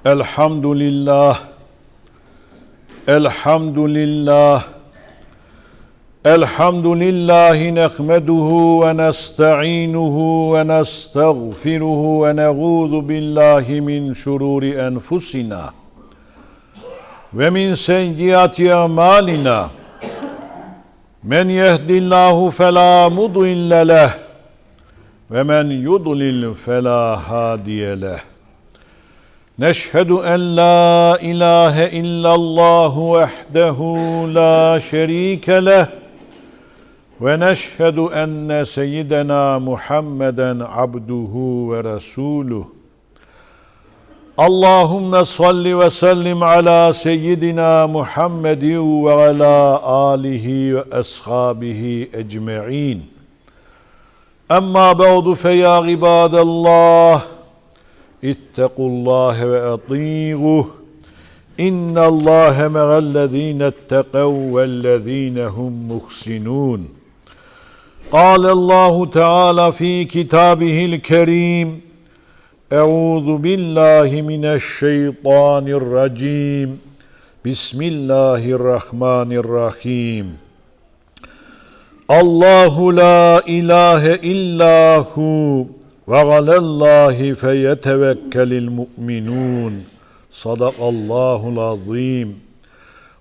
الحمد لله الحمد لله الحمد لله نحمده ونستعينه ونستغفره ونعوذ بالله من شرور أنفسنا ومن سيئات أعمالنا من يهد الله فلا مضل له ومن يضلل فلا هادي له نشهد أن لا إله إلا الله وحده لا شريك له ونشهد أن سيدنا محمدا عبده ورسوله اللهم صل وسلم على سيدنا محمد وعلى آله وأصحابه أجمعين أما بعد فيا عباد الله اتقوا الله وأطيعوه إن الله مع الذين اتقوا والذين هم محسنون قال الله تعالى في كتابه الكريم أعوذ بالله من الشيطان الرجيم بسم الله الرحمن الرحيم الله لا إله إلا هو وعلى الله فيتوكل المؤمنون صدق الله العظيم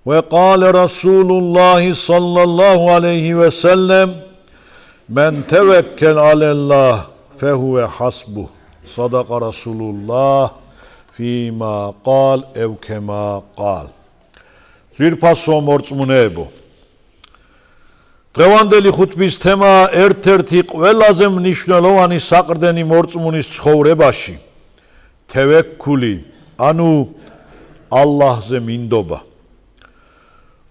وقال رسول الله صلى الله عليه وسلم من توكل على الله فهو حسبه صدق رسول الله فيما قال أو كما قال ძვირფასო მორწმუნეებო დღევანდელი ხუთბის თემა ერთ-ერთი ყველაზე მნიშვნელოვანი საყრდენი მორწმუნის ცხოვრებაში თევექული, ანუ ალლაჰზე მინდობა.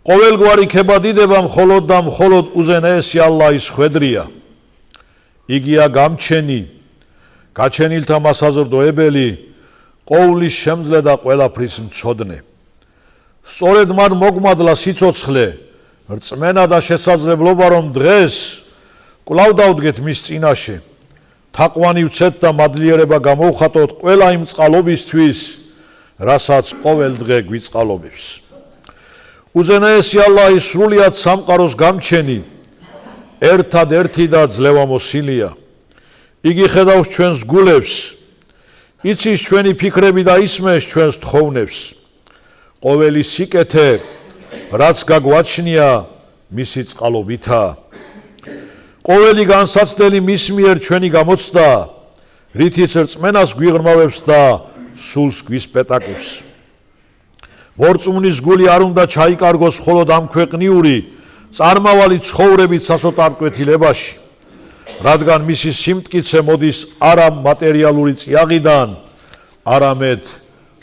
ყოველგვარი ქებადიდება მხოლოდ და მხოლოდ უზენაესი ალლაჰის ხვედრია. იგია გამჩენი, გაჩენილთა მასაზრდოებელი, ყოვლის შემძლე და ყველაფრის მცოდნე. სწორედ მან მოგმადლა სიცოცხლე, რწმენა და შესაძლებლობა, რომ დღეს კვლავ დავდგეთ მის წინაშე, თაყვანი ვცეთ და მადლიერება გამოვხატოთ ყველა იმ წყალობისთვის, რასაც ყოველ დღე გვიწყალობებს. უზენაესი ალლაჰის სრულიად სამყაროს გამჩენი, ერთადერთი და ძლევამოსილია. იგი ხედავს ჩვენს გულებს, იცის ჩვენი ფიქრები და ისმენს ჩვენს თხოვნებს. ყოველი სიკეთე, რაც გაგვაჩნია, მისი წყალობითაა. ყოველი განსაცდელი მის მიერ ჩვენი გამოცდა, რითიც რწმენას გვიღრმავებს და სულს გვისპეტაკებს. მორწმუნის გული არ უნდა ჩაიკარგოს მხოლოდ ამ ქვეყნიური, წარმავალი ცხოვრებით სასოთარკვეთილებაში, რადგან მისი სიმტკიცე მოდის არა მატერიალური წიაღიდან, არამედ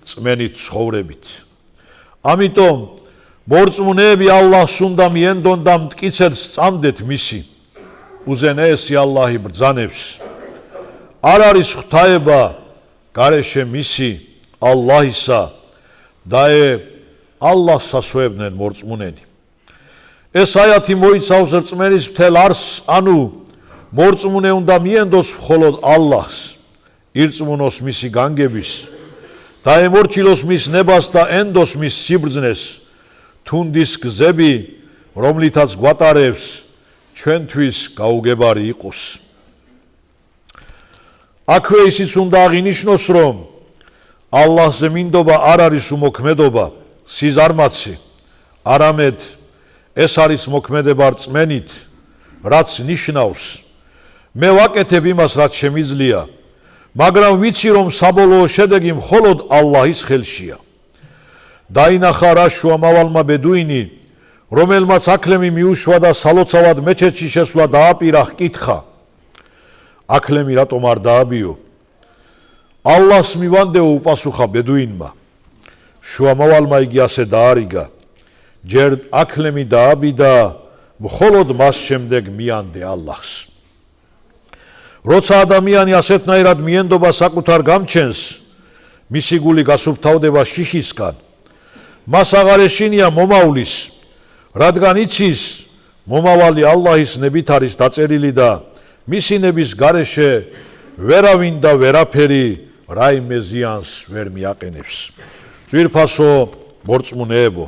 რწმენით ცხოვრებით. ამიტომ მორწმუნეები ალლაჰს უნდა მიენდონ და მტკიცედ სწამდეთ მისი, უზენაესი ალლაჰი ბრძანებს. არ არის ღვთაება გარეშე მისი, ალლაჰისა, და ალლაჰს ასვევდნენ მორწმუნენი. ეს აიათი მოიცავს რწმენის მთელ არსს, ანუ მორწმუნე უნდა მიენდოს მხოლოდ ალლაჰს, ირწმუნოს მისი განგების, დაემორჩილოს მის ნებას და ენდოს მის სიბრძნეს, თუნდის გზები, რომლითაც გვატარებს, ჩვენთვის გაუგებარი იყოს. აქვე ისიც უნდა აღინიშნოს, რომ ალლაჰზე მინდობა არ არის უმოქმედობა, სიზარმაცე, არამედ ეს არის მოქმედება რწმენით, რაც ნიშნავს მე ვაკეთებ იმას, რაც შემიძლია, მაგრამ ვიცი, რომ საბოლოო შედეგი მხოლოდ ალლაჰის ხელშია. დაინახა რა შუამავალმა ბედუინი, რომელმაც აქლემი მიუშვა და სალოცავად მეჩეთში შესვლა დააპირა, ჰკითხა, აქლემი რატომ არ დააბიო? ალლაჰს მივანდეო, უპასუხა ბედუინმა. შუამავალმა იგი ასე დაარიგა, ჯერ აქლემი დააბიდა, მხოლოდ მას შემდეგ მიანდე ალლაჰს. როცა ადამიანი ასეთნაირად მიენდობა საკუთარ გამჩენს, მისი გული გასუფთავდება შიშისგან, მას აღარ ეშინია მომავლის, რადგან იცის მომავალი ალლაჰის ნებით არის დაწერილი და მისი ნების გარეშე ვერავინ და ვერაფერი რაიმე ზიანს ვერ მიაყენებს. ძვირფასო მორწმუნეებო,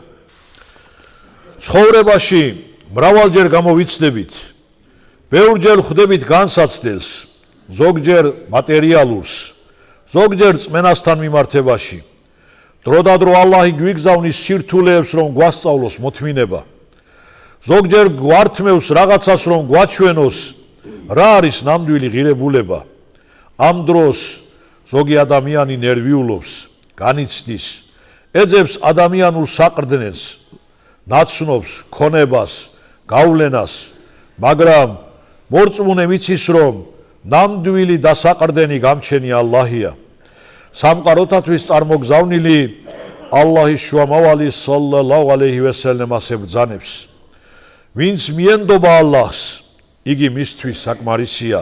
ცხოვრებაში მრავალჯერ გამოვიცდებით, ბევრჯერ ხვდებით განსაცდელს, ზოგჯერ მატერიალურს, ზოგჯერ წმენასთან მიმართებაში. დროდადრო ალლაჰი გვიგზავნის სირთულეებს, რომ გვასწავლოს მოთმინება. ზოგჯერ გვართმევს რაღაცას, რომ გვაჩვენოს რა არის ნამდვილი ღირებულება. ამ დროს ზოგი ადამიანი ნერვიულობს, განიცდის, ეძებს ადამიანურ საყრდნელს, ნაცნობს, ქონებას, გავლენას, მაგრამ მორწმუნე მიცის, რომ ნამდვილი დასაყრდენი გამჩენი ალლაჰია. სამყაროთათვის წარმოგზავნილი ალლაჰის შუამავალი სალლალაჰუ ალეიჰი ვესალამ ასე ბრძანებს. ვინც მიენდობა ალლაჰს, იგი მისთვის საკმარისია.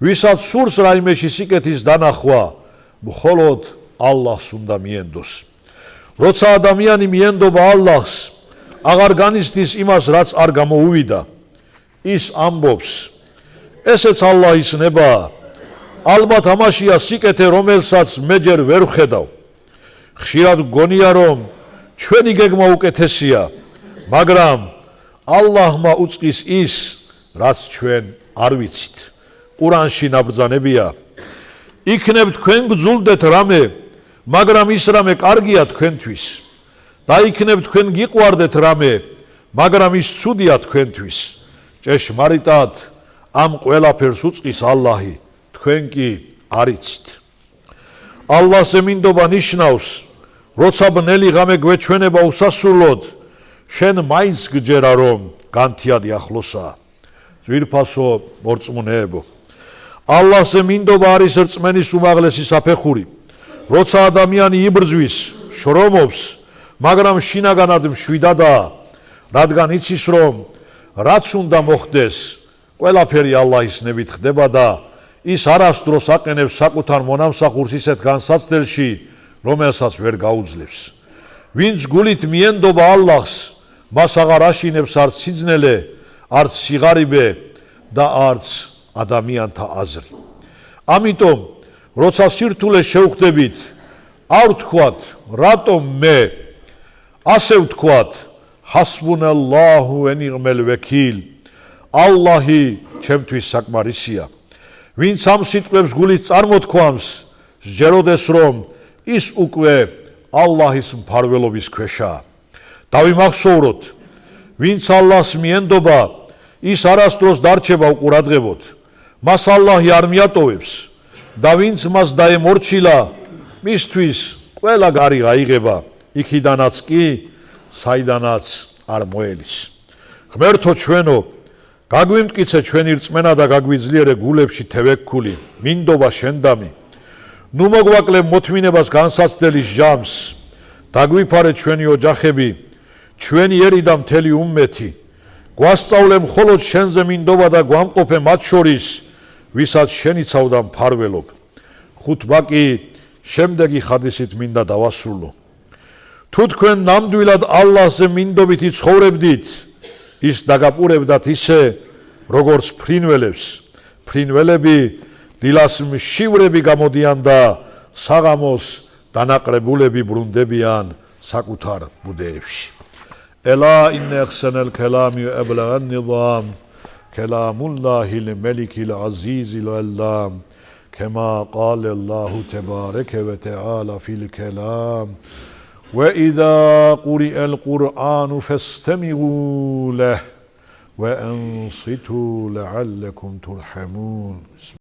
ვისაც სურს რაიმეში სიკეთის დანახვა, მხოლოდ ალლაჰს უნდა მიენდოს. როცა ადამიანი მიენდობა ალლაჰს, აღარ განიცდის იმას, რაც არ გამოუვიდა. ის ამბობს, ესეც ალლაჰის ნებაა. ალბათ ამაშია სიკეთე, რომელსაც მე ჯერ ვერ ვხედავ. ხშირად გგონია, რომ ჩვენი გეგმა უკეთესია, მაგრამ ალლაჰმა უწყის ის, რაც ჩვენ არ ვიცით. ყურანში ნაბრძანებია, იქნებ თქვენ გძულდეთ რამე, მაგრამ ის რამე კარგია თქვენთვის. და იქნებ თქვენ გიყვარდეთ რამე, მაგრამ ის ცუდია თქვენთვის. ჭეშმარიტად ამ ყველაფერს უწყის ალლაჰი, თქვენ კი არ იცით. ალლაჰზე მინდობა ნიშნავს, როცა ბნელი ღამე გვეჩვენება უსასრულოდ, შენ მაინც გჯერა, რომ განთიადი ახლოსაა. ძვირფასო მორწმუნეებო, ალლაჰზე მინდობა არის რწმენის უმაღლესი საფეხური. როცა ადამიანი იბრძვის, შრომობს, მაგრამ შინაგანად მშვიდადაა, რადგან იცის, რომ რაც უნდა მოხდეს, ყველაფერი ალლაჰის ნებით ხდება და ის არასდროს აყენებს საკუთარ მონამსახურს ისეთ განსაცდელში, რომელსაც ვერ გაუძლებს. ვინც გულით მიენდობა ალლაჰს, მას აღარ აშინებს არც სიძნელე, არც სიღარიბე და არც ადამიანთა აზრი. ამიტომ, როცა სირთულეს შევხვდებით, არ ვთქვათ, რატომ მე, ასე ვთქვათ, ჰასბუნალლაჰუ ვა ნი'მალ ვეკილ, ალლაჰი ჩემთვის საკმარისია. ვინც ამ სიტყვებს გულით წარმოთქვამს, სჯეროდეს, რომ ის უკვე ალლაჰის მფარველობის ქვეშაა. დავიმახსოვროთ, ვინც ალლაჰს მიენდობა, ის არასდროს დარჩება უყურადღებოდ, მას ალლაჰი არ მიატოვებს და ვინც მას დაემორჩილა, მისთვის ყველა გარი გაიღება, იქიდანაც კი, საიდანაც არ მოელის. ღმერთო ჩვენო, გაგვიმტკიცე ჩვენი რწმენა და გაგვიძლიერე გულებში თევექქული, მინდობა შენდამი. ნუ მოგვაკლებ მოთმინებას განსაცდელის ჟამს, დაგვიფარე ჩვენი ოჯახები, ჩვენი ერი და მთელი უმმეთი. გვასწავლე მხოლოდ შენზე მინდობა და გვამყოფე მათ შორის, ვისაც შენიცავ და მფარველობ. ხუთბა კი შემდეგი ხადისით მინდა დავასრულო. თუ თქვენ ნამდვილად ალლაჰზე მინდობითი ცხოვრებდით, ის დაგაპურებდათ ისე, როგორც ფრინველებს. ფრინველები დილას მშივრები გამოდიან და საღამოს დანაყრებულები ბრუნდებიან საკუთარ ბუდეებში. ელა ინნ ახსანალ კალამი ვა აბლაღან ნიზამ კალამულლაჰილ მალიკილ აზიზილ ალლამ كما قال الله تبارك وتعالى في الكلام وإذا قرئ القرآن فاستمعوا له وأنصتوا لعلكم ترحمون.